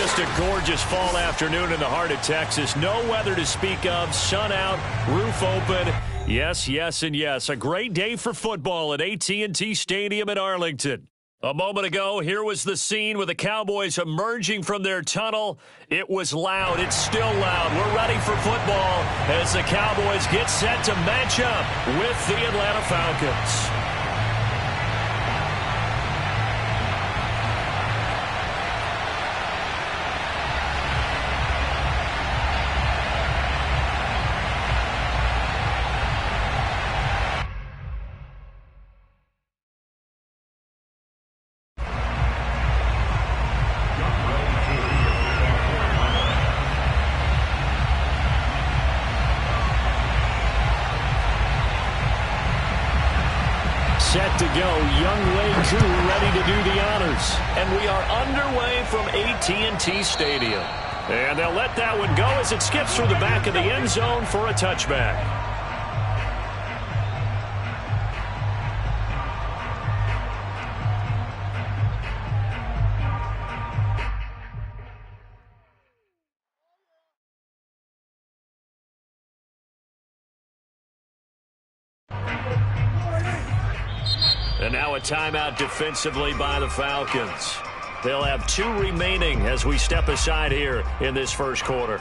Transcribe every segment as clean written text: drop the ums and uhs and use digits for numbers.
Just a gorgeous fall afternoon in the heart of Texas. No weather to speak of. Sun out, roof open. Yes, yes, and yes. A great day for football at AT&T Stadium in Arlington. A moment ago, here was the scene with the Cowboys emerging from their tunnel. It was loud. It's still loud. We're ready for football as the Cowboys get set to match up with the Atlanta Falcons. Set to go, Younghoe Koo ready to do the honors. And we are underway from AT&T Stadium. And they'll let that one go as it skips through the back of the end zone for a touchback. And now a timeout defensively by the Falcons. They'll have 2 remaining as we step aside here in this first quarter.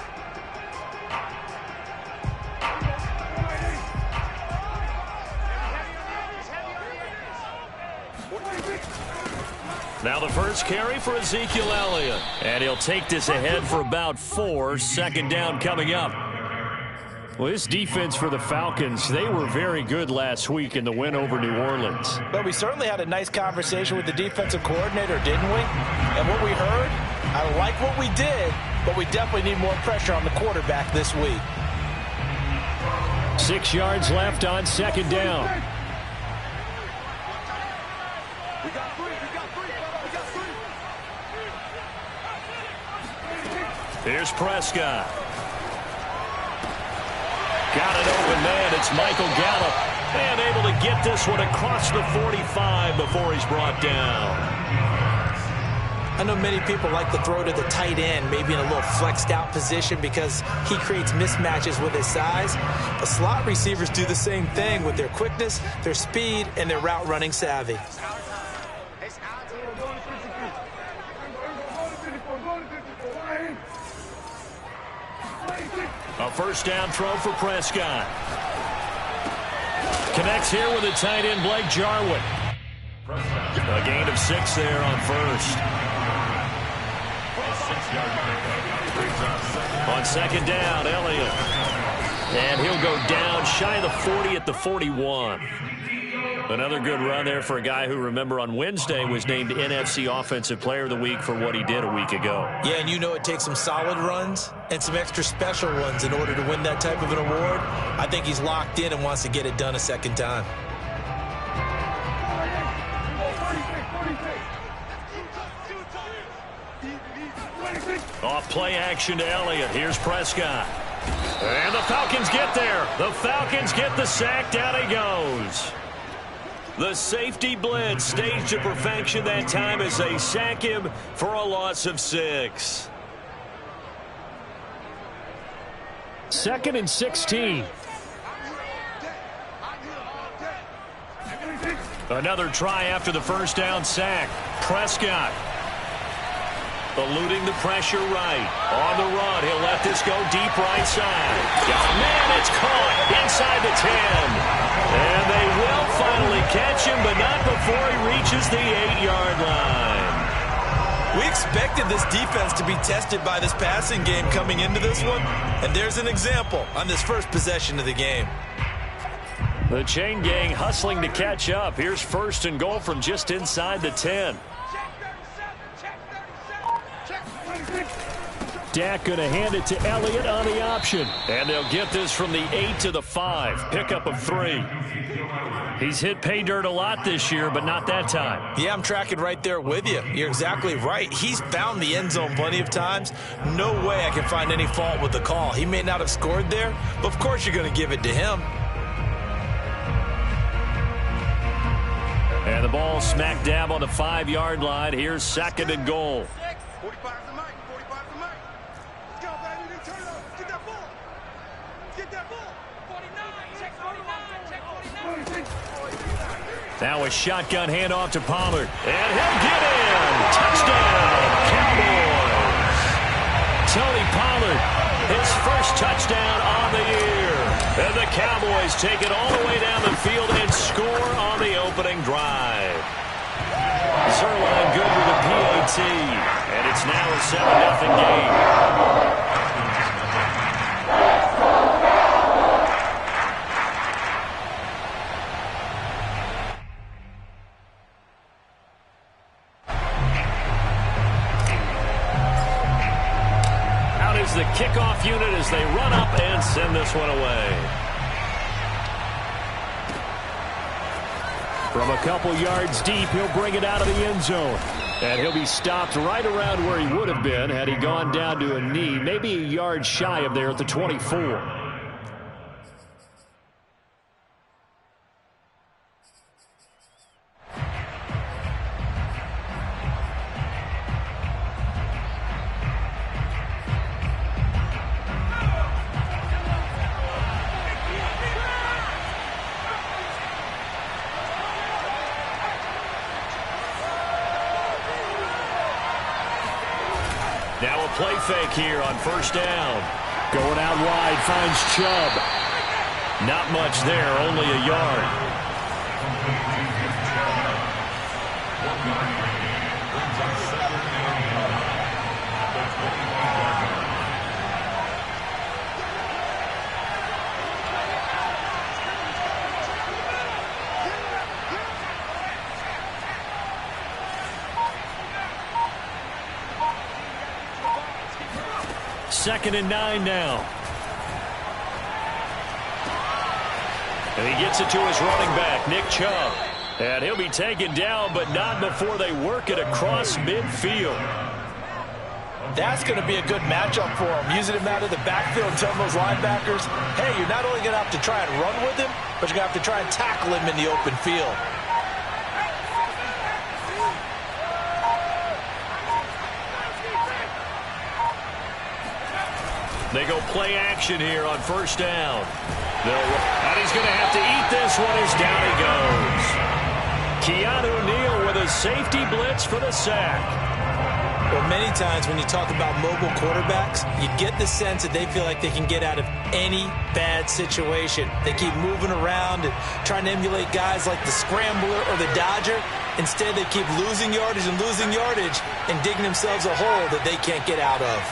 Now the first carry for Ezekiel Elliott. And he'll take this ahead for about 4. Second down coming up. Well, this defense for the Falcons, they were very good last week in the win over New Orleans. But we certainly had a nice conversation with the defensive coordinator, didn't we? And what we heard, I like what we did, but we definitely need more pressure on the quarterback this week. 6 yards left on second down. Here's Prescott. Got an open man. It's Michael Gallup. And able to get this one across the 45 before he's brought down. I know many people like to throw to the tight end, maybe in a little flexed out position because he creates mismatches with his size. But slot receivers do the same thing with their quickness, their speed, and their route running savvy. A first down throw for Prescott. Connects here with the tight end, Blake Jarwin. A gain of 6 there on first. On second down, Elliott. And he'll go down shy of the 40 at the 41. Another good run there for a guy who, remember, on Wednesday was named NFC Offensive Player of the Week for what he did a week ago. Yeah, and you know it takes some solid runs and some extra special ones in order to win that type of an award. I think he's locked in and wants to get it done a second time. Off play action to Elliott. Here's Prescott. And the Falcons get there. The Falcons get the sack. Down he goes. The safety blitz staged to perfection that time as they sack him for a loss of 6. 2nd and 16. Another try after the first down sack. Prescott eluding the pressure right. On the run, he'll let this go deep right side. Oh, man, it's caught inside the 10. And they will finally catch him, but not before he reaches the 8-yard line. We expected this defense to be tested by this passing game coming into this one, and there's an example on this first possession of the game. The chain gang hustling to catch up. Here's first and goal from just inside the 10. Dak going to hand it to Elliott on the option. And they'll get this from the 8 to the 5. Pickup of 3. He's hit pay dirt a lot this year, but not that time. Yeah, I'm tracking right there with you. You're exactly right. He's found the end zone plenty of times. No way I can find any fault with the call. He may not have scored there, but of course you're going to give it to him. And the ball smack dab on the 5-yard line. Here's second and goal. 45 Now a shotgun handoff to Pollard. And he'll get in. Touchdown, Cowboys. Tony Pollard, his first touchdown on the year. And the Cowboys take it all the way down the field and score on the opening drive. Zuerlein good with a PAT. And it's now a 7-0 game. The kickoff unit as they run up and send this one away. From a couple yards deep, he'll bring it out of the end zone. And he'll be stopped right around where he would have been had he gone down to a knee, maybe a yard shy of there at the 24. Now a play fake here on first down. Going out wide, finds Chubb. Not much there, only a yard. Second and 9 now. And he gets it to his running back, Nick Chubb. And he'll be taken down, but not before they work it across midfield. That's going to be a good matchup for him. Using him out of the backfield and telling those linebackers, hey, you're not only going to have to try and run with him, but you're going to have to try and tackle him in the open field. They go play action here on first down. And he's going to have to eat this one as down he goes. Keanu Neal with a safety blitz for the sack. Well, many times when you talk about mobile quarterbacks, you get the sense that they feel like they can get out of any bad situation. They keep moving around and trying to emulate guys like the Scrambler or the Dodger. Instead, they keep losing yardage and digging themselves a hole that they can't get out of.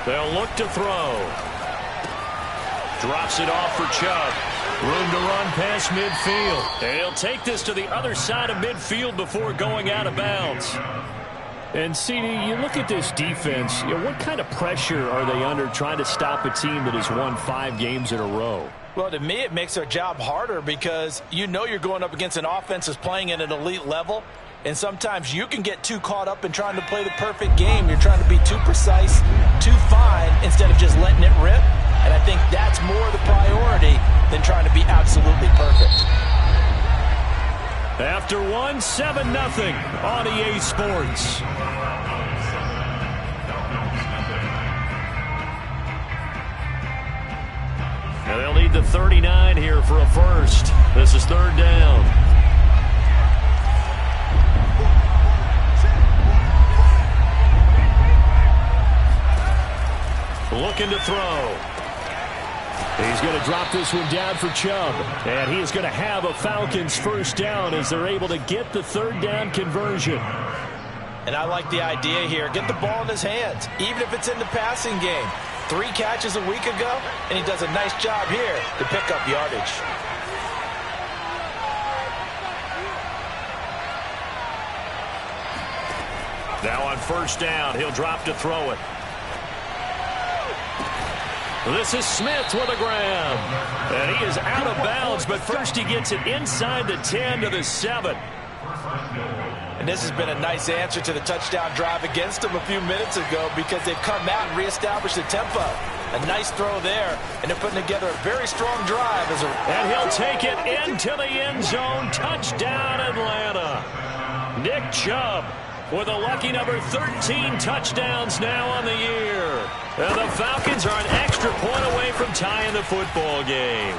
They'll look to throw. Drops it off for Chubb. Room to run past midfield. And he'll take this to the other side of midfield before going out of bounds. And, CD, you look at this defense, what kind of pressure are they under trying to stop a team that has won 5 games in a row? Well, to me, it makes their job harder because you know you're going up against an offense that's playing at an elite level. And sometimes you can get too caught up in trying to play the perfect game. You're trying to be too precise, too fine, instead of just letting it rip. And I think that's more the priority than trying to be absolutely perfect. After one, 7-0 on EA Sports. And they'll need the 39 here for a first. This is third down. Looking to throw. He's going to drop this one down for Chubb. And he is going to have a Falcons first down as they're able to get the third down conversion. And I like the idea here. Get the ball in his hands, even if it's in the passing game. 3 catches a week ago, and he does a nice job here to pick up yardage. Now on first down, he'll drop to throw it. This is Smith with a grab. And he is out of bounds, but first he gets it inside the 10 to the 7. And this has been a nice answer to the touchdown drive against them a few minutes ago because they've come out and reestablished the tempo. A nice throw there, and they're putting together a very strong drive. And he'll take it into the end zone. Touchdown, Atlanta. Nick Chubb with a lucky number 13 touchdowns now on the year. And the Falcons are an extra point away from tying the football game.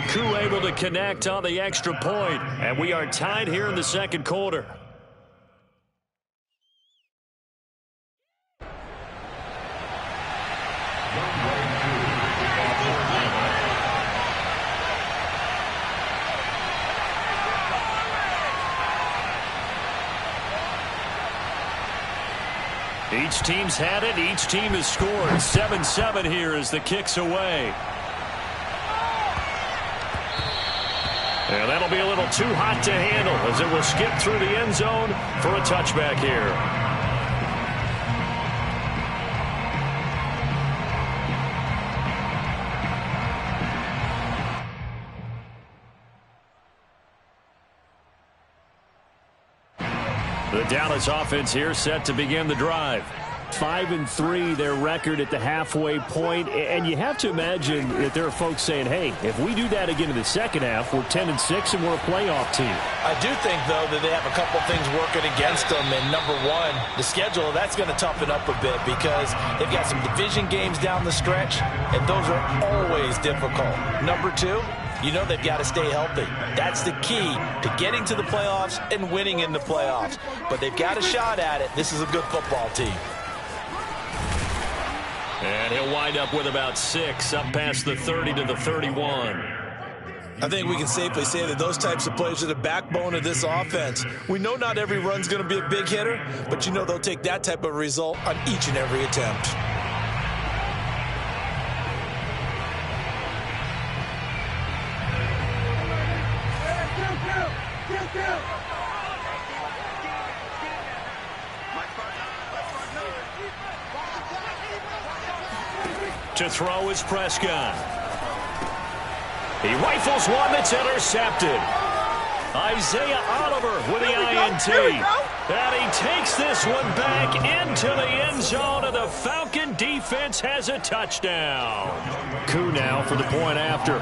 Koo able to connect on the extra point, and we are tied here in the second quarter. Each team's had it. Each team has scored. 7-7 here as the kick's away. And that'll be a little too hot to handle as it will skip through the end zone for a touchback here. The Dallas offense here set to begin the drive. 5-3 their record at the halfway point, and you have to imagine that there are folks saying, hey, if we do that again in the second half, we're 10-6 and we're a playoff team. I do think, though, that they have a couple things working against them, and number one, the schedule, that's going to toughen up a bit because they've got some division games down the stretch, and those are always difficult. Number two, you know they've got to stay healthy. That's the key to getting to the playoffs and winning in the playoffs. But they've got a shot at it. This is a good football team. And he'll wind up with about 6, up past the 30 to the 31. I think we can safely say that those types of plays are the backbone of this offense. We know not every run's going to be a big hitter, but you know they'll take that type of result on each and every attempt. To throw is Prescott. He rifles one that's intercepted. Isaiah Oliver with the INT. And he takes this one back into the end zone, and the Falcon defense has a touchdown. Koo now for the point after.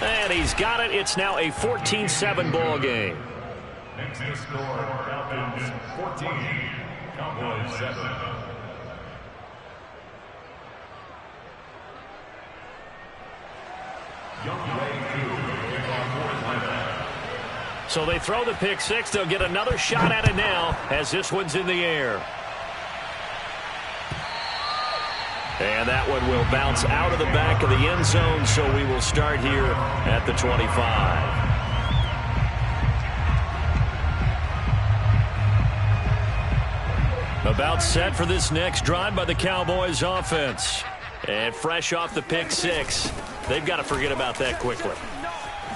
And he's got it. It's now a 14-7 ball game. Next to score, Falcons 14. Cowboys 7. So they throw the pick six. They'll get another shot at it now as this one's in the air. And that one will bounce out of the back of the end zone, so we will start here at the 25. About set for this next drive by the Cowboys offense. And fresh off the pick six, they've got to forget about that quickly.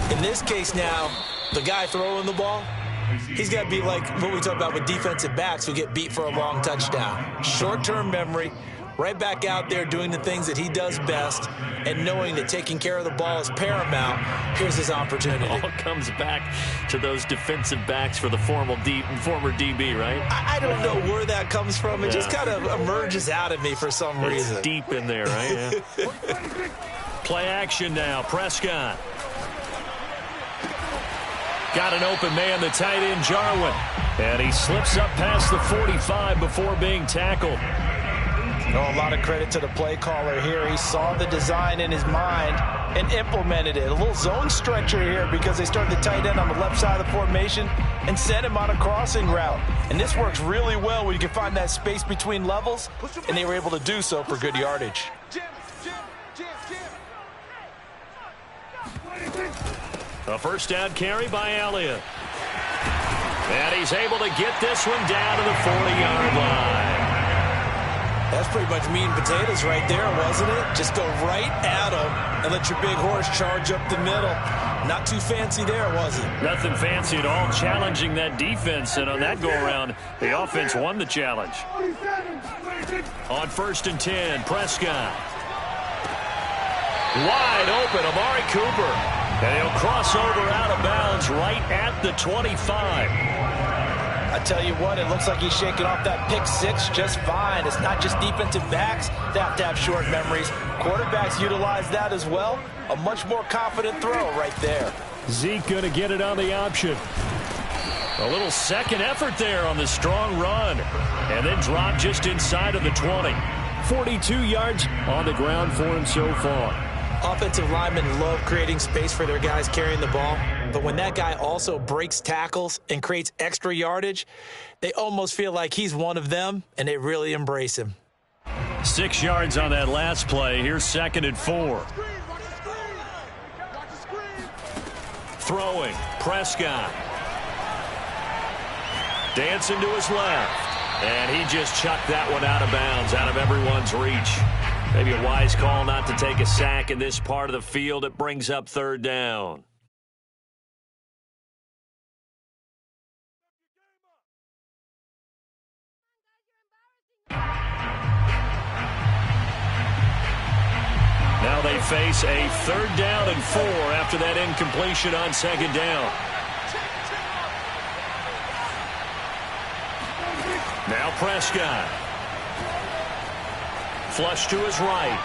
In this case now, the guy throwing the ball, he's got to be like what we talk about with defensive backs who get beat for a long touchdown. Short-term memory, right back out there doing the things that he does best, and knowing that taking care of the ball is paramount. Here's his opportunity. It all comes back to those defensive backs for the former DB, right? I don't know where that comes from. It just kind of emerges out of me for some reason. It's deep in there, right? Yeah. Play action now. Prescott. Got an open man, the tight end, Jarwin. And he slips up past the 45 before being tackled. A lot of credit to the play caller here. He saw the design in his mind and implemented it. A little zone stretcher here because they started the tight end on the left side of the formation and sent him on a crossing route. And this works really well when you can find that space between levels, and they were able to do so for good yardage. A first down carry by Elliott. And he's able to get this one down to the 40-yard line. That's pretty much meat and potatoes right there, wasn't it? Just go right at him and let your big horse charge up the middle. Not too fancy there, was it? Nothing fancy at all, challenging that defense. And on that go-around, the offense won the challenge. On 1st and 10, Prescott. Wide open, Amari Cooper. And he'll cross over out of bounds right at the 25. I I tell you what, it looks like he's shaking off that pick six just fine. It's not just defensive backs that have to have short memories. Quarterbacks utilize that as well. A much more confident throw right there. Zeke going to get it on the option. A little second effort there on the strong run. And then drop just inside of the 20. 42 yards on the ground for him so far. Offensive linemen love creating space for their guys carrying the ball. But when that guy also breaks tackles and creates extra yardage, they almost feel like he's one of them, and they really embrace him. 6 yards on that last play. Here's 2nd and 4. Throwing. Prescott. Dancing to his left. And he just chucked that one out of bounds, out of everyone's reach. Maybe a wise call not to take a sack in this part of the field. It brings up 3rd down. Now they face a 3rd down and 4 after that incompletion on 2nd down. Now Prescott. Flush to his right.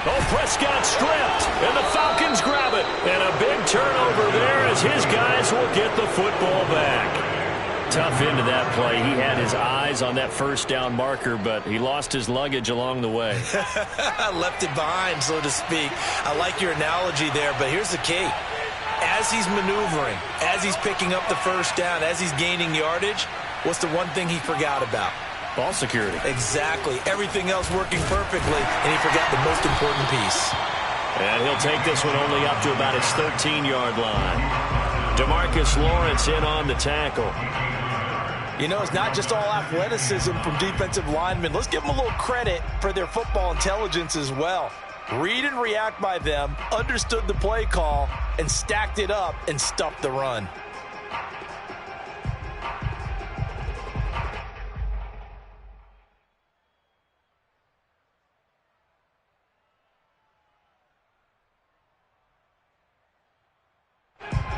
Oh, Prescott stripped, and the Falcons grab it. And a big turnover there as his guys will get the football back. Tough end of that play. He had his eyes on that 1st down marker, but he lost his luggage along the way. Left it behind, so to speak. I like your analogy there, but here's the key. As he's maneuvering, as he's picking up the 1st down, as he's gaining yardage, what's the one thing he forgot about? Ball security. Exactly. Everything else working perfectly, and he forgot the most important piece. And he'll take this one only up to about his 13-yard line. DeMarcus Lawrence in on the tackle. You know, it's not just all athleticism from defensive linemen. Let's give them a little credit for their football intelligence as well. Read and react by them, understood the play call, and stacked it up and stuffed the run.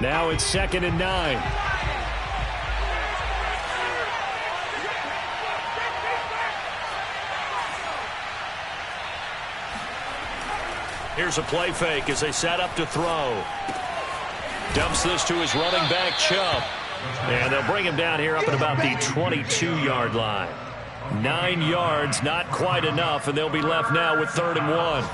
Now it's 2nd and 9. Here's a play fake as they set up to throw. Dumps this to his running back, Chubb. And they'll bring him down here up at about the 22-yard line. 9 yards, not quite enough, and they'll be left now with 3rd and 1.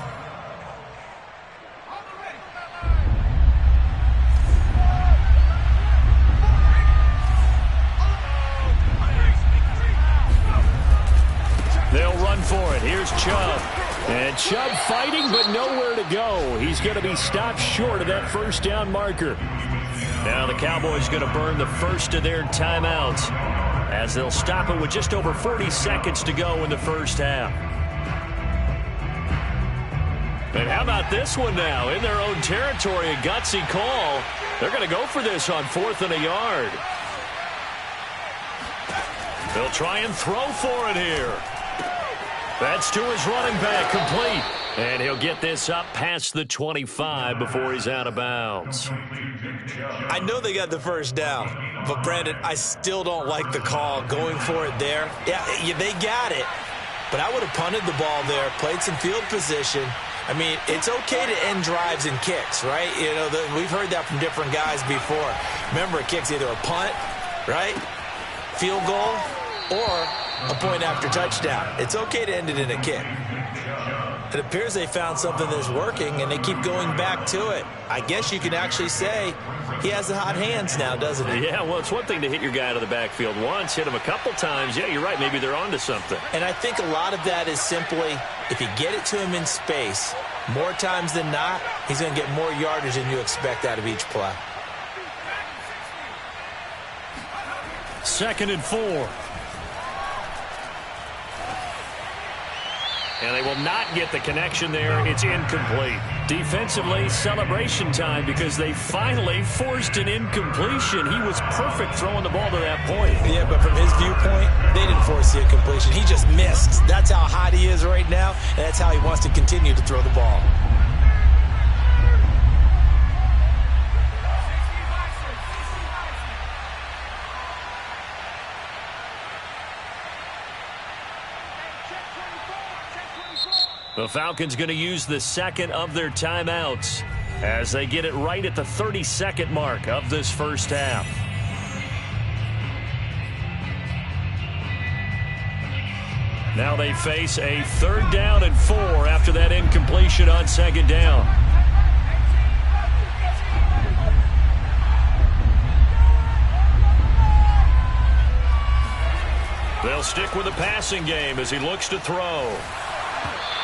They'll run for it. Here's Chubb. And Chubb fighting, but nowhere to go. He's going to be stopped short of that 1st down marker. Now the Cowboys going to burn the first of their timeouts as they'll stop it with just over 40 seconds to go in the 1st half. And how about this one now? In their own territory, a gutsy call. They're going to go for this on 4th and a yard. They'll try and throw for it here. That's to his running back, complete. And he'll get this up past the 25 before he's out of bounds. I know they got the 1st down, but Brandon, I still don't like the call going for it there. Yeah, they got it, but I would have punted the ball there, played some field position. I mean, it's okay to end drives and kicks, right? You know, we've heard that from different guys before. Remember, a kick's either a punt, right, field goal, or a point after touchdown. It's okay to end it in a kick. It appears they found something that's working, and they keep going back to it. I guess you can actually say he has the hot hands now, doesn't he? Yeah, well, it's one thing to hit your guy out of the backfield once, hit him a couple times. Yeah, you're right. Maybe they're onto something. And I think a lot of that is simply if you get it to him in space, more times than not, he's going to get more yardage than you expect out of each play. 2nd and 4. And they will not get the connection there. It's incomplete. Defensively, celebration time because they finally forced an incompletion. He was perfect throwing the ball to that point. Yeah, but from his viewpoint, they didn't force the incompletion. He just missed. That's how hot he is right now, and that's how he wants to continue to throw the ball. The Falcons going to use the second of their timeouts as they get it right at the 30-second mark of this first half. Now they face a 3rd down and 4 after that incompletion on 2nd down. They'll stick with the passing game as he looks to throw.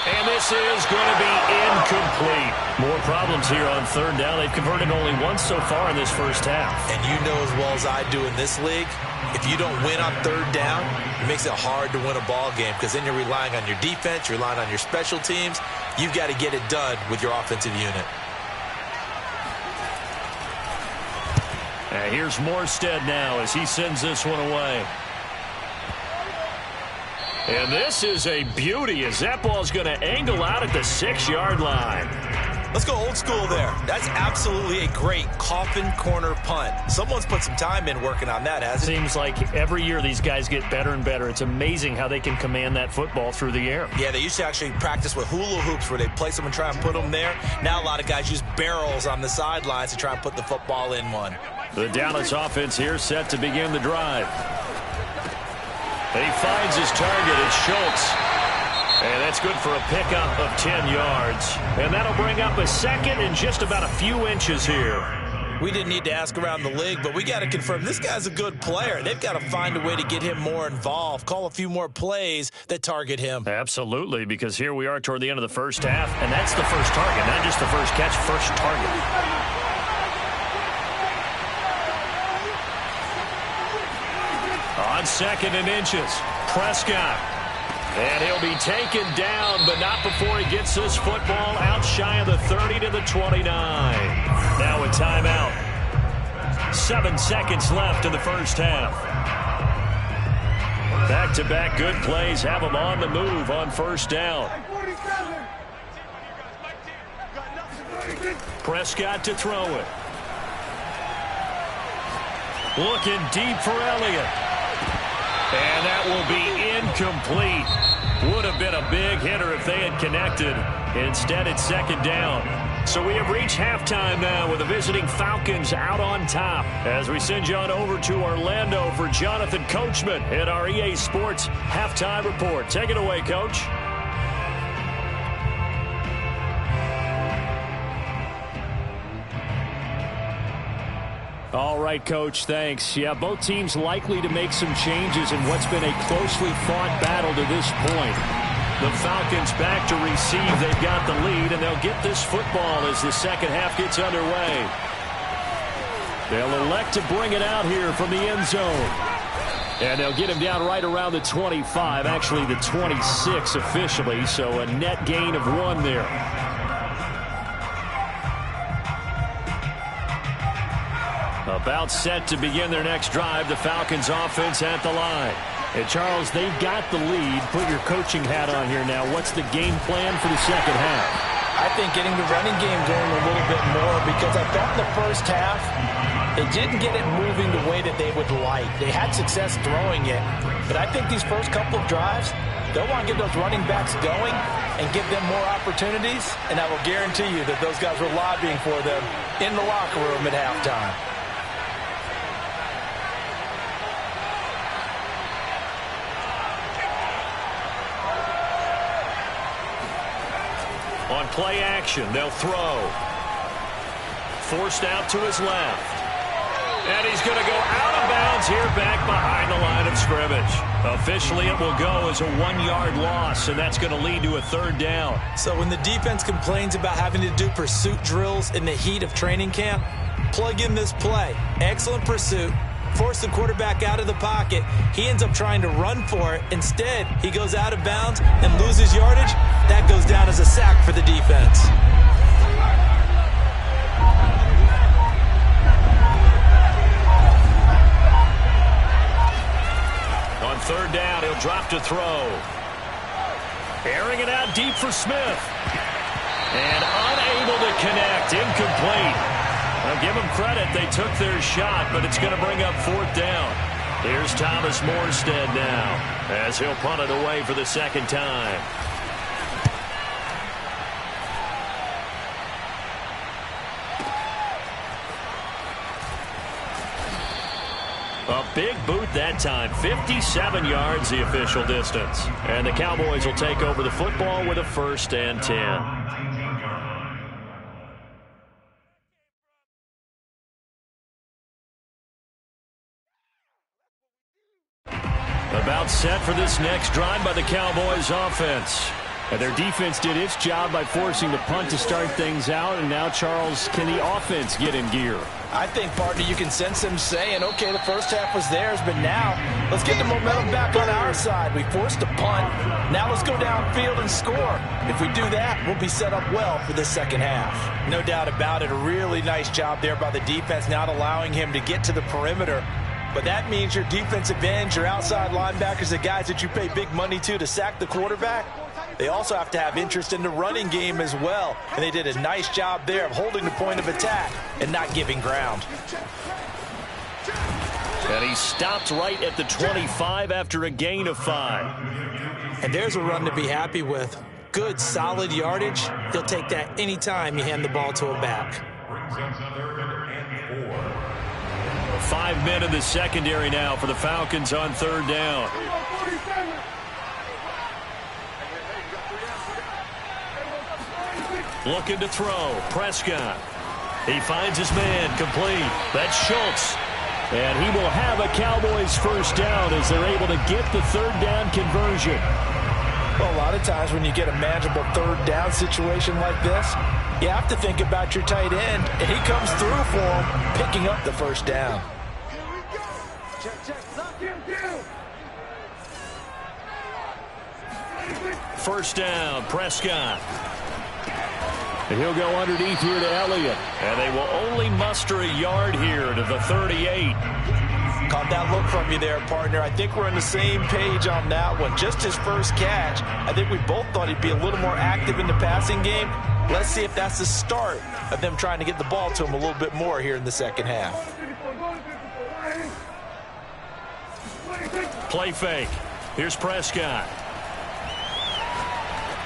And this is going to be incomplete. More problems here on 3rd down. They've converted only once so far in this first half. And you know as well as I do in this league, if you don't win on 3rd down, it makes it hard to win a ball game because then you're relying on your defense, you're relying on your special teams. You've got to get it done with your offensive unit. And here's Morstead now as he sends this one away. And this is a beauty as that ball's going to angle out at the 6-yard line. Let's go old school there. That's absolutely a great coffin corner punt. Someone's put some time in working on that, hasn't it? Seems like every year these guys get better and better. It's amazing how they can command that football through the air. Yeah, they used to actually practice with hula hoops where they place them and try and put them there. Now a lot of guys use barrels on the sidelines to try and put the football in one. The Dallas offense here set to begin the drive. He finds his target. It's Schultz. And that's good for a pickup of 10 yards. And that'll bring up a 2nd and just about a few inches here. We didn't need to ask around the league, but we got to confirm this guy's a good player. They've got to find a way to get him more involved, call a few more plays that target him. Absolutely, because here we are toward the end of the first half, and that's the first target, not just the first catch, first target. On 2nd and inches, Prescott. And he'll be taken down, but not before he gets this football out shy of the 30 to the 29. Now a timeout. 7 seconds left in the first half. Back-to-back good plays have him on the move on 1st down. Prescott to throw it. Looking deep for Elliott. And that will be incomplete. Would have been a big hitter if they had connected. Instead, it's 2nd down. So we have reached halftime now with the visiting Falcons out on top. As we send you on over to Orlando for Jonathan Coachman at our EA Sports Halftime Report. Take it away, Coach. All right, Coach, thanks. Yeah, both teams likely to make some changes in what's been a closely fought battle to this point. The Falcons back to receive. They've got the lead, and they'll get this football as the second half gets underway. They'll elect to bring it out here from the end zone. And they'll get him down right around the 25, actually the 26 officially, so a net gain of 1 there. About set to begin their next drive, the Falcons offense at the line. And Charles, they've got the lead. Put your coaching hat on here now. What's the game plan for the second half? I think getting the running game going a little bit more because I thought in the first half they didn't get it moving the way that they would like. They had success throwing it, but I think these first couple of drives, they'll want to get those running backs going and give them more opportunities, and I will guarantee you that those guys were lobbying for them in the locker room at halftime. On play action, they'll throw. Forced out to his left. And he's going to go out of bounds here back behind the line of scrimmage. Officially, it will go as a 1-yard loss, and that's going to lead to a 3rd down. So when the defense complains about having to do pursuit drills in the heat of training camp, plug in this play. Excellent pursuit. Force the quarterback out of the pocket. He ends up trying to run for it. Instead, he goes out of bounds and loses yardage. That goes down as a sack for the defense. On 3rd down, he'll drop to throw. Airing it out deep for Smith. And unable to connect. Incomplete. I'll give them credit. They took their shot, but it's going to bring up 4th down. Here's Thomas Morstead now as he'll punt it away for the 2nd time. A big boot that time. 57 yards the official distance. And the Cowboys will take over the football with a 1st and 10. About set for this next drive by the Cowboys offense. And their defense did its job by forcing the punt to start things out. And now, Charles, can the offense get in gear? I think, partner, you can sense them saying, okay, the first half was theirs, but now let's get the momentum back on our side. We forced a punt. Now let's go downfield and score. If we do that, we'll be set up well for the second half. No doubt about it. A really nice job there by the defense, not allowing him to get to the perimeter. But that means your defensive ends, your outside linebackers, the guys that you pay big money to sack the quarterback, they also have to have interest in the running game as well. And they did a nice job there of holding the point of attack and not giving ground. And he stopped right at the 25 after a gain of 5. And there's a run to be happy with. Good, solid yardage. He'll take that anytime you hand the ball to a back. 5 men in the secondary now for the Falcons on 3rd down. Looking to throw. Prescott. He finds his man complete. That's Schultz. And he will have a Cowboys 1st down as they're able to get the 3rd down conversion. Well, a lot of times when you get a manageable 3rd down situation like this, you have to think about your tight end, and he comes through for him, picking up the 1st down. First down, Prescott. And he'll go underneath here to Elliott. And they will only muster a yard here to the 38. Caught that look from you there, partner. I think we're on the same page on that one. Just his first catch. I think we both thought he'd be a little more active in the passing game. Let's see if that's the start of them trying to get the ball to him a little bit more here in the second half. Play fake. Here's Prescott.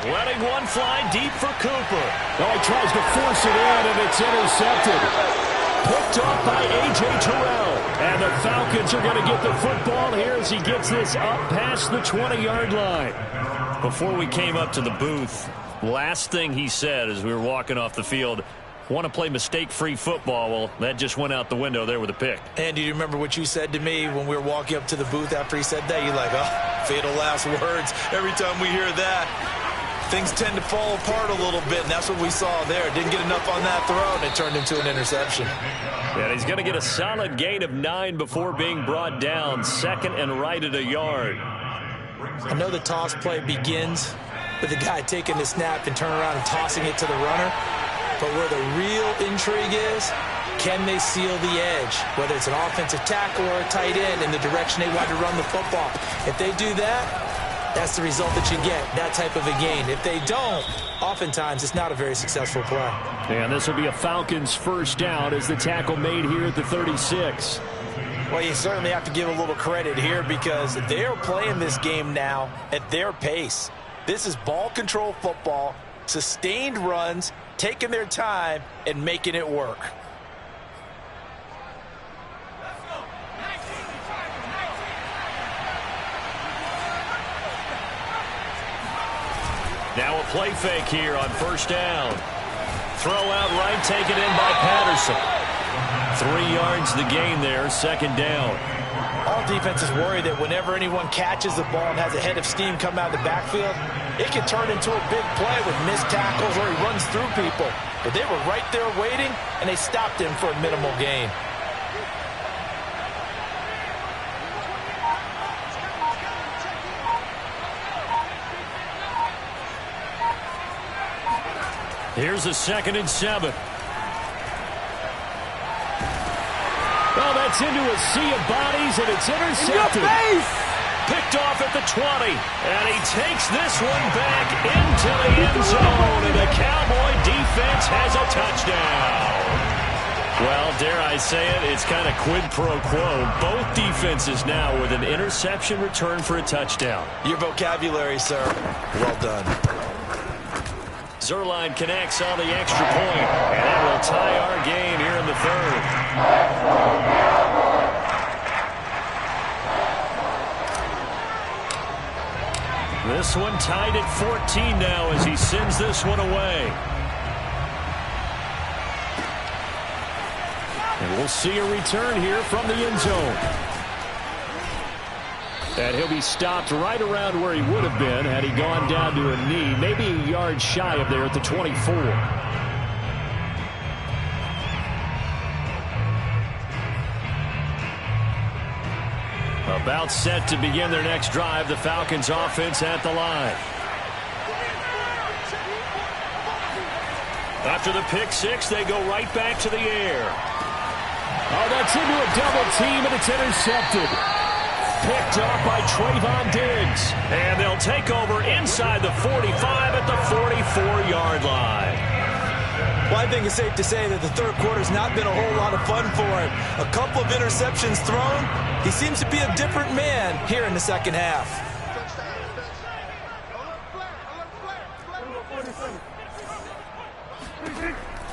Letting one fly deep for Cooper. Oh, he tries to force it in, and it's intercepted. Picked off by A.J. Terrell. And the Falcons are going to get the football here as he gets this up past the 20-yard line. Before we came up to the booth, last thing he said as we were walking off the field, want to play mistake-free football. Well, that just went out the window there with a pick. And do you remember what you said to me when we were walking up to the booth after he said that? You're like, oh, fatal last words. Every time we hear that, things tend to fall apart a little bit, and that's what we saw there. Didn't get enough on that throw, and it turned into an interception. And he's going to get a solid gain of 9 before being brought down. 2nd and right at a yard. I know the toss play begins with the guy taking the snap and turning around and tossing it to the runner. But where the real intrigue is, can they seal the edge? Whether it's an offensive tackle or a tight end in the direction they want to run the football. If they do that, that's the result that you get, that type of a gain. If they don't, oftentimes it's not a very successful play. And this will be a Falcons 1st down as the tackle made here at the 36. Well, you certainly have to give a little credit here because they're playing this game now at their pace. This is ball control football, sustained runs, taking their time and making it work. Now a play fake here on 1st down. Throw out right, taken in by Patterson. 3 yards the gain there, 2nd down. All defenses worry that whenever anyone catches the ball and has a head of steam come out of the backfield, it can turn into a big play with missed tackles or he runs through people. But they were right there waiting, and they stopped him for a minimal gain. Here's a 2nd and 7. Well, that's into a sea of bodies, and it's intercepted. Picked off at the 20, and he takes this one back into the end zone, and the Cowboy defense has a touchdown. Well, dare I say it, it's kind of quid pro quo. Both defenses now with an interception return for a touchdown. Your vocabulary, sir. Well done. Zuerlein connects on the extra point, and that will tie our game here in the 3rd. This one tied at 14 now as he sends this one away. And we'll see a return here from the end zone. And he'll be stopped right around where he would have been had he gone down to a knee, maybe a yard shy of there at the 24. About set to begin their next drive, the Falcons offense at the line. After the pick six, they go right back to the air. Oh, that's into a double team, and it's intercepted. Picked up by Trayvon Diggs. And they'll take over inside the 45 at the 44-yard line. Well, I think it's safe to say that the third quarter's not been a whole lot of fun for him. A couple of interceptions thrown. He seems to be a different man here in the second half.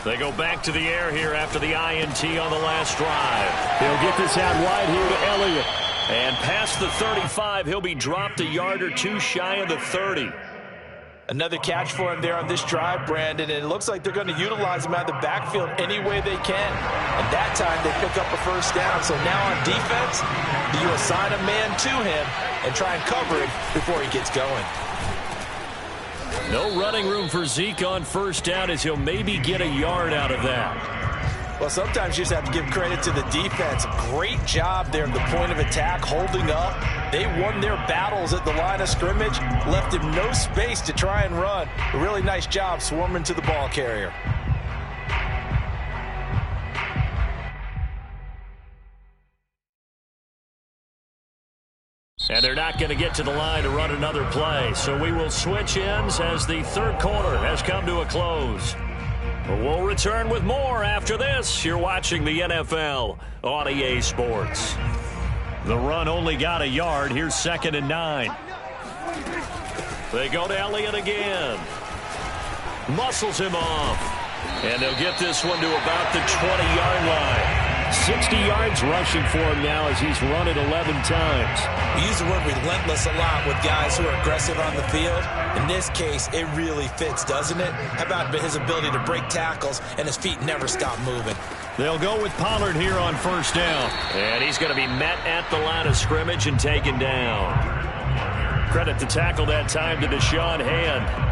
They go back to the air here after the INT on the last drive. He'll get this out wide here to Elliott. And past the 35, he'll be dropped a yard or two shy of the 30. Another catch for him there on this drive, Brandon, and it looks like they're going to utilize him out of the backfield any way they can. And that time they pick up a first down. So now on defense, you assign a man to him and try and cover him before he gets going. No running room for Zeke on first down as he'll maybe get a yard out of that. Well, sometimes you just have to give credit to the defense. Great job there at the point of attack, holding up. They won their battles at the line of scrimmage, left him no space to try and run. A really nice job swarming to the ball carrier. And they're not going to get to the line to run another play. So we will switch ends as the third quarter has come to a close. But we'll return with more after this. You're watching the NFL on EA Sports. The run only got a yard. Here's 2nd and 9. They go to Elliott again. Muscles him off. And they'll get this one to about the 20-yard line. 60 yards rushing for him now as he's run it 11 times. We use the word relentless a lot with guys who are aggressive on the field. In this case, it really fits, doesn't it? How about his ability to break tackles and his feet never stop moving? They'll go with Pollard here on first down. And he's going to be met at the line of scrimmage and taken down. Credit the tackle that time to Deshaun Hand.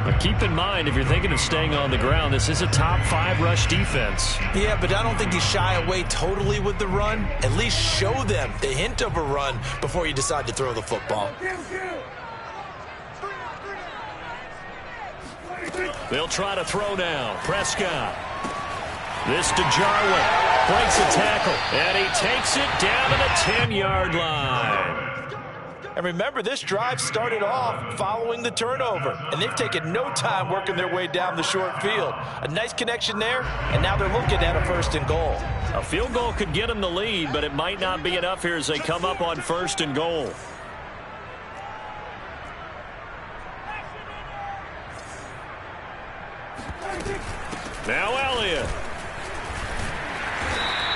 But keep in mind, if you're thinking of staying on the ground, this is a top 5 rush defense. Yeah, but I don't think you shy away totally with the run. At least show them the hint of a run before you decide to throw the football. They'll try to throw now. Prescott. This to Jarwin. Breaks a tackle. And he takes it down to the 10-yard line. And remember, this drive started off following the turnover, and they've taken no time working their way down the short field. A nice connection there, and now they're looking at a 1st and goal. A field goal could get them the lead, but it might not be enough here as they come up on 1st and goal. Now Elliott.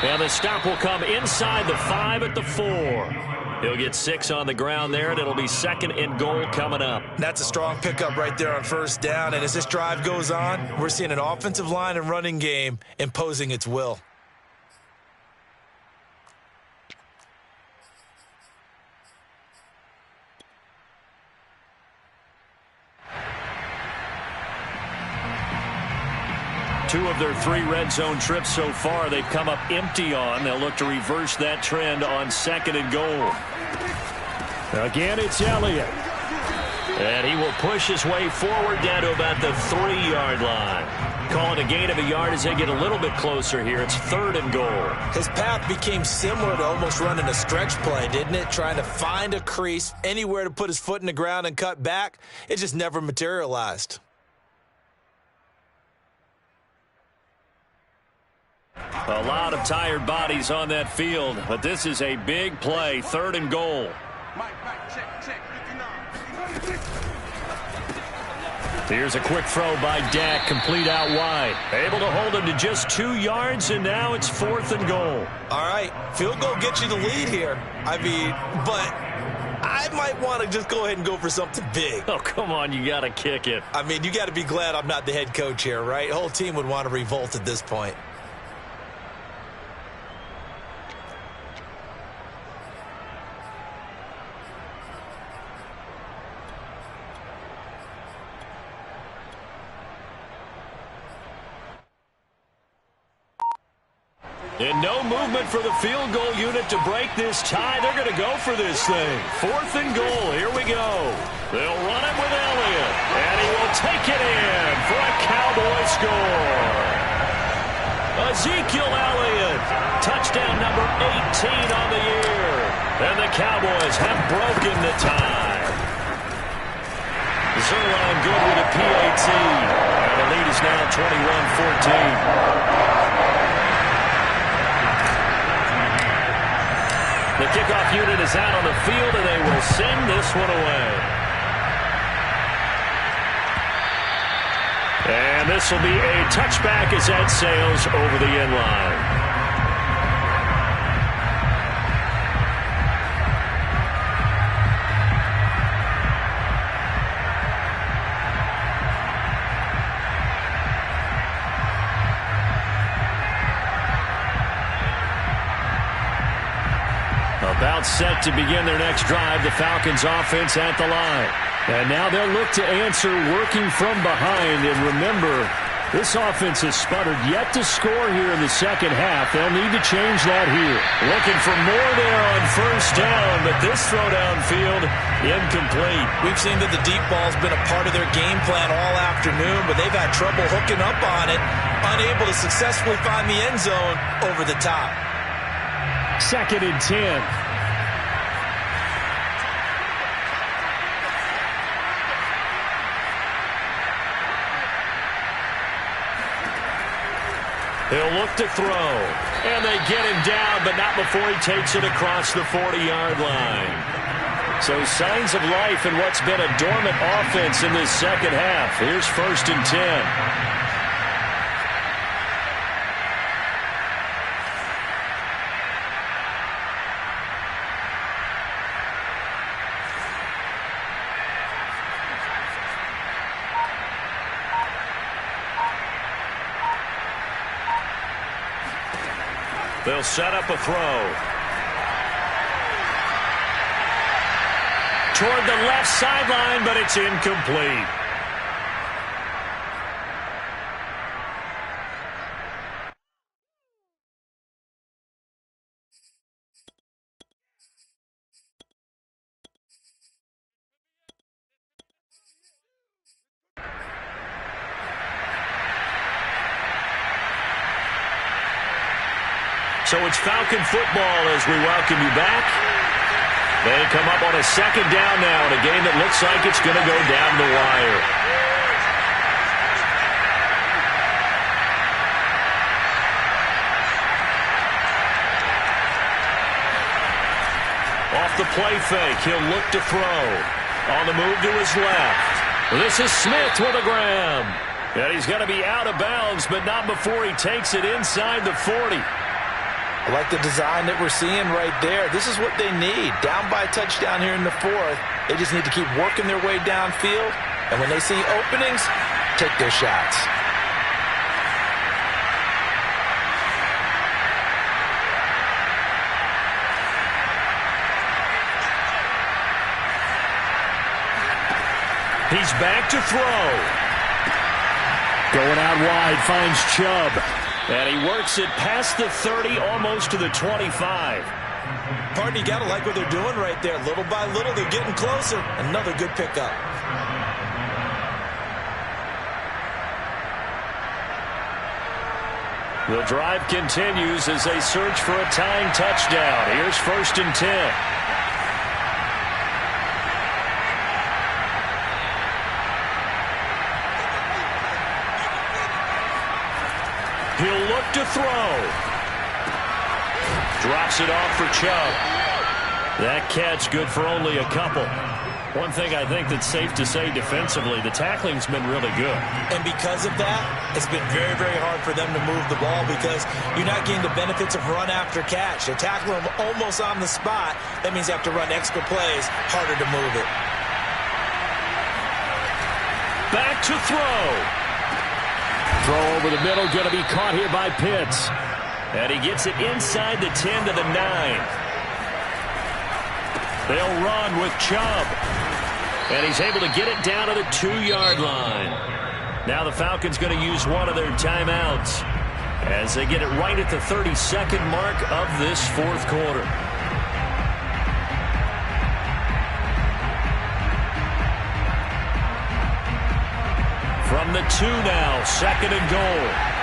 And the stop will come inside the 5 at the 4. He'll get 6 on the ground there, and it'll be 2nd and goal coming up. That's a strong pickup right there on first down, and as this drive goes on, we're seeing an offensive line and running game imposing its will. Two of their 3 red zone trips so far they've come up empty on. They'll look to reverse that trend on 2nd and goal. Again, it's Elliott. And he will push his way forward down to about the 3-yard line. Calling a gain of a yard as they get a little bit closer here. It's 3rd and goal. His path became similar to almost running a stretch play, didn't it? Trying to find a crease, anywhere to put his foot in the ground and cut back. It just never materialized. A lot of tired bodies on that field, but this is a big play, 3rd and goal. Here's a quick throw by Dak, complete out wide. Able to hold him to just 2 yards, and now it's 4th and goal. All right, field goal gets you the lead here. I mean, but I might want to just go ahead and go for something big. Oh, come on, you got to kick it. I mean, you got to be glad I'm not the head coach here, right? The whole team would want to revolt at this point. And no movement for the field goal unit to break this tie. They're going to go for this thing. 4th and goal. Here we go. They'll run it with Elliott. And he will take it in for a Cowboy score. Ezekiel Elliott. Touchdown number 18 on the year. And the Cowboys have broken the tie. Zuerlein good with a PAT. And the lead is now 21-14. The kickoff unit is out on the field, and they will send this one away. And this will be a touchback as that sails over the end line. About set to begin their next drive, the Falcons offense at the line. And now they'll look to answer working from behind. And remember, this offense has sputtered yet to score here in the second half. They'll need to change that here. Looking for more there on first down, but this throw downfield, incomplete. We've seen that the deep ball's been a part of their game plan all afternoon, but they've had trouble hooking up on it, unable to successfully find the end zone over the top. 2nd and 10. He'll look to throw. And they get him down, but not before he takes it across the 40-yard line. So signs of life in what's been a dormant offense in this second half. Here's 1st and 10. They'll set up a throw. Toward the left sideline, but it's incomplete. So it's Falcon football as we welcome you back. They come up on a 2nd down now in a game that looks like it's going to go down the wire. Off the play fake, he'll look to throw. On the move to his left. This is Smith with a grab. And he's going to be out of bounds, but not before he takes it inside the 40. I like the design that we're seeing right there. This is what they need. Down by a touchdown here in the 4th. They just need to keep working their way downfield. And when they see openings, take their shots. He's back to throw. Going out wide, finds Chubb. And he works it past the 30, almost to the 25. Pardon, you got to like what they're doing right there. Little by little, they're getting closer. Another good pickup. The drive continues as they search for a tying touchdown. Here's 1st and 10. He'll look to throw. Drops it off for Chubb. That catch good for only a couple. One thing I think that's safe to say defensively, the tackling's been really good. And because of that, it's been very, very hard for them to move the ball because you're not getting the benefits of run after catch. They're tackling them almost on the spot. That means you have to run extra plays, harder to move it. Back to throw. Throw over the middle, going to be caught here by Pitts. And he gets it inside the 10 to the 9. They'll run with Chubb. And he's able to get it down to the 2-yard line. Now the Falcons going to use one of their timeouts as they get it right at the 32nd mark of this fourth quarter. From the 2 now, 2nd and goal.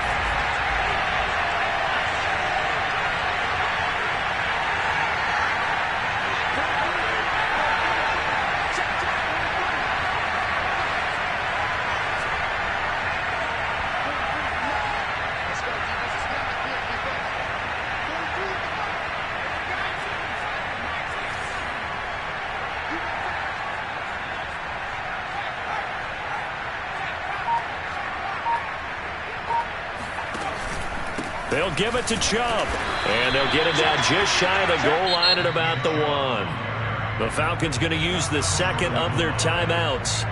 They'll give it to Chubb. And they'll get it down just shy of the goal line at about the 1. The Falcons going to use the second of their timeouts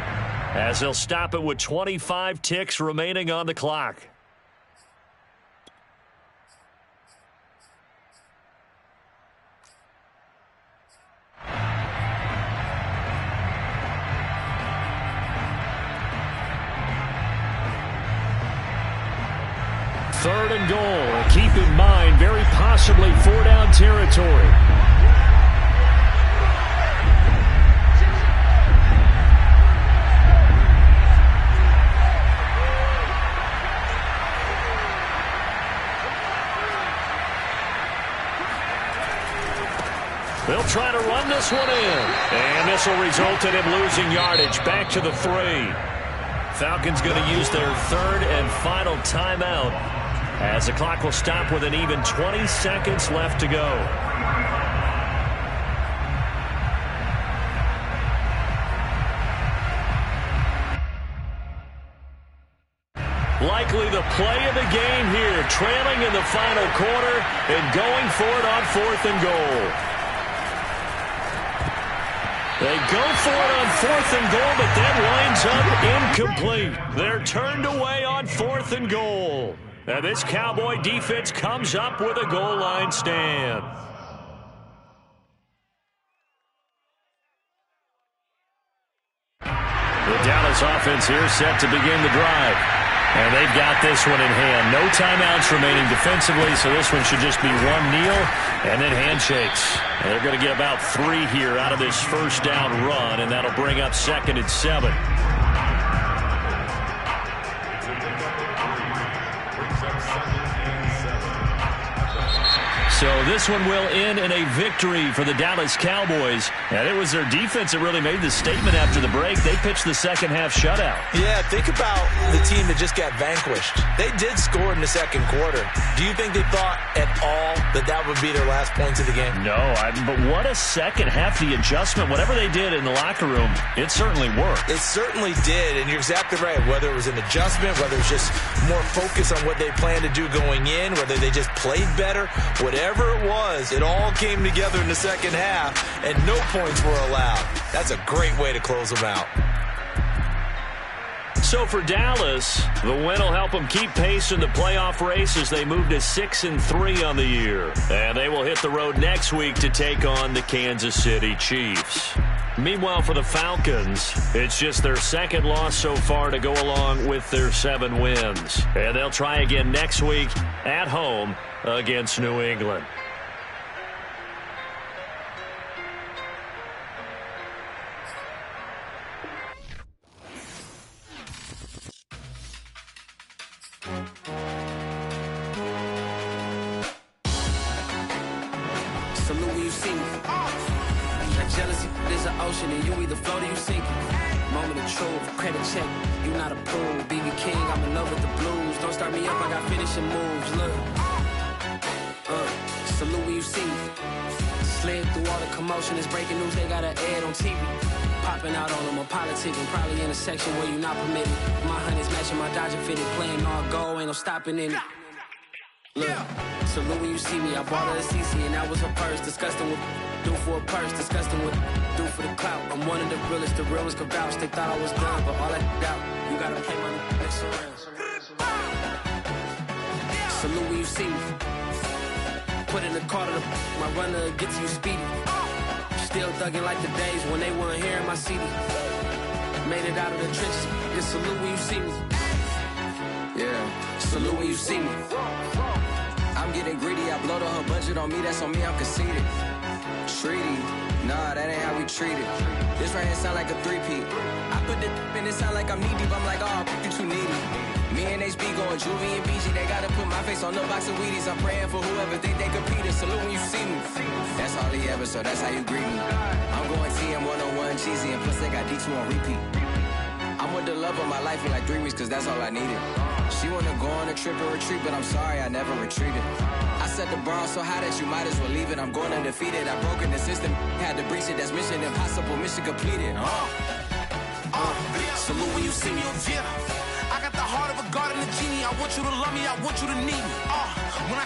as they'll stop it with 25 ticks remaining on the clock. Third and goal. Keep in mind, very possibly 4-down territory. They'll try to run this one in. And this will result in him losing yardage back to the 3. Falcons going to use their third and final timeout as the clock will stop with an even 20 seconds left to go. Likely the play of the game here, trailing in the final quarter and going for it on 4th and goal. They go for it on 4th and goal, but that winds up incomplete. They're turned away on 4th and goal. Now this Cowboy defense comes up with a goal line stand. The Dallas offense here set to begin the drive. And they've got this one in hand. No timeouts remaining defensively, so this one should just be one kneel and then handshakes. And they're going to get about 3 here out of this first down run, and that'll bring up 2nd and 7. So this one will end in a victory for the Dallas Cowboys. And it was their defense that really made the statement after the break. They pitched the second half shutout. Yeah, think about the team that just got vanquished. They did score in the second quarter. Do you think they thought at all that that would be their last points of the game? No, but what a second half. The adjustment, whatever they did in the locker room, it certainly worked. It certainly did, and you're exactly right. Whether it was an adjustment, whether it was just more focus on what they planned to do going in, whether they just played better, whatever it was, it all came together in the second half, and no points were allowed. That's a great way to close them out. So for Dallas, the win will help them keep pace in the playoff race as they move to 6-3 on the year. And they will hit the road next week to take on the Kansas City Chiefs. Meanwhile, for the Falcons, it's just their second loss so far to go along with their 7 wins. And they'll try again next week at home against New England. Salute when you see me. That jealousy is an ocean, and you either float or you sink it. Moment of truth, credit check, you not approved. BB King, I'm in love with the blues. Don't start me up, I got finishing moves. Look, salute when you see me. Slid through all the commotion, it's breaking news, they got an ad on TV. Popping out on them, a politicking, probably in a section where you not permitted. My honey's matching my Dodger fitted, playing all gold, ain't no stopping in it. Look, salute when you see me, I bought her a CC and that was her purse. Disgusting with do for a purse, disgusting with do for the clout. I'm one of the realest, the realest could vouch. They thought I was done, but all that doubt, you gotta play my next round. Salute when you see me. Put in the car to my runner gets you speedy. Still thugging like the days when they weren't here in my CD. Made it out of the trenches. Just salute when you see me. Yeah, salute when you see me. I'm getting greedy. I blowed her budget on me. That's on me. I'm conceited. Treaty. Nah, that ain't how we treat it. This right here sound like a three-peat. I put the in it sound like I'm knee deep. I'm like, oh, you too needy. Me and HB going Juvie and BG. They gotta put my face on the box of Wheaties. I'm praying for whoever think they competed. Salute when you see me. That's all he ever, so that's how you greet me. I'm going TM 101 cheesy, and plus they got D2 on repeat. I'm with the love of my life for like 3 weeks, cause that's all I needed. She wanna go on a trip or retreat, but I'm sorry, I never retreated. I set the bar so high that you might as well leave it. I'm going undefeated. I broken the system, had to breach it. That's mission impossible, mission completed. Salute when you see me. I got the heart of a god and a genie. I want you to love me, I want you to need me. When I